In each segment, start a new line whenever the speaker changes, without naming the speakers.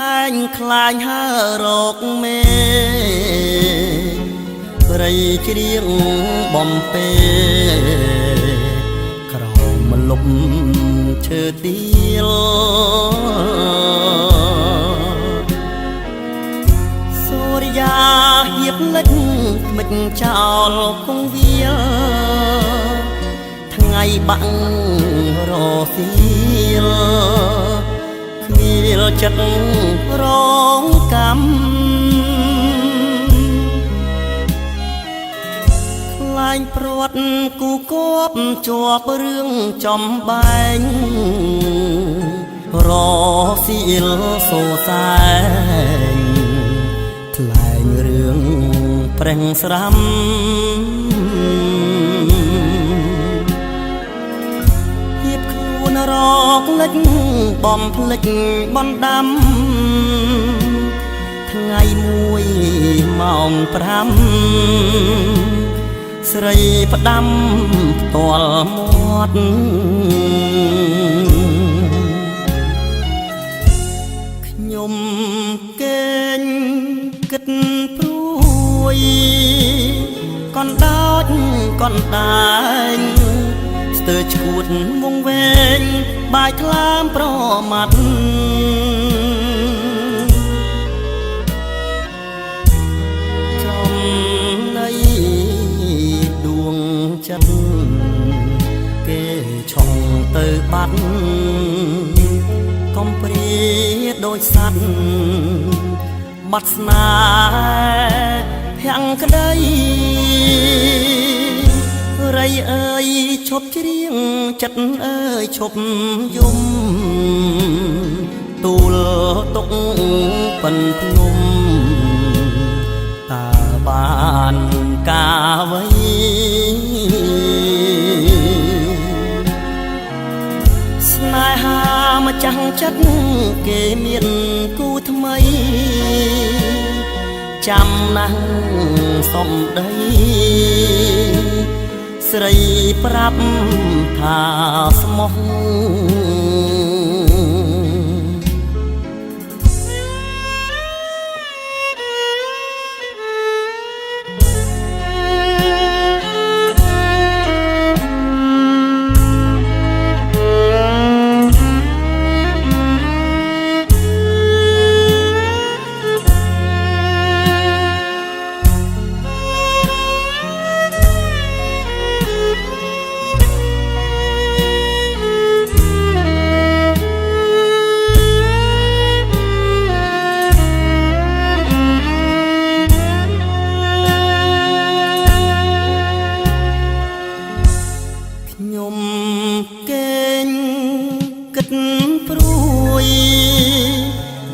លែងខ្លាញ់ហើរកមេព្រៃជ្រៀងបំពេក្រោមម្លប់ឈើទៀលសូរិយាហៀបលិចមិនចោលគង់វាលថ្ងៃបាំងរសៀលគ្មានចិត្តរងកម្មខ្លាញ់ព្រាត់គូគប់ជាប់រឿងចំបែងរសៀលសូសែងថ្លែងរឿងប្រេងស្រាំរកលិចបំភ្លេចបណ្ដាំថ្ងៃមួយម៉ោង5ស្រីផ្ដាំផ្ទាល់មាត់ខ្ញុំគេងគិតព្រួយកនដោចកនដែងស្ទើរឈួតវងវែងបាយថ្លាមប្រមាត់ចំណៃដួងចិត្តគេឆុងទៅបាត់កំព្រាដូចសัตว์បាត់ស្នេហ៍ភាំងក្តីរៃអើយឈប់ច្រៀងចិត្តអើយឈប់យំទូលទុកប៉ិនភ្នំតើបានកាវៃស្នេហាម្ចាស់ចិត្តគេមានគូថ្មីចាំណាស់សំដីស្រីប្រាប់ថាស្មោះ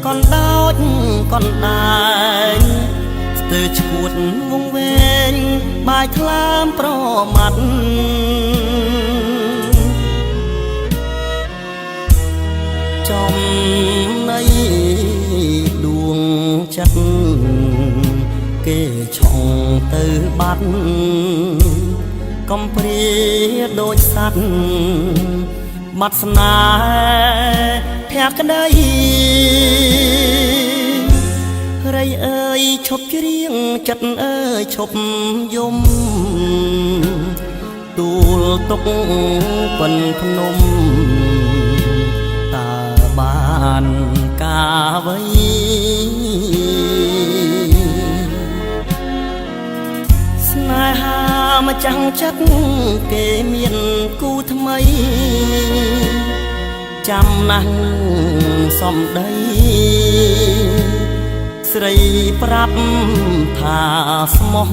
កនដោចកនដែងស្ទើរឈួតវងវែងបាយថ្លាមប្រមាត់ចំណៃដួងចិត្តគេឆុងទៅបាត់កំព្រាដូចសัตว์បាត់ស្នេហ៍ភក្តីរៃអើយឈប់ច្រៀងចិត្តអើយឈប់យំទូលទុកប៉ិនភ្នំតើបានកាវៃស្នេហាម្ចាំងចិត្តគេមានគូថ្មីចាំណាស់សំដីស្រីប្រាប់ថាស្មោះ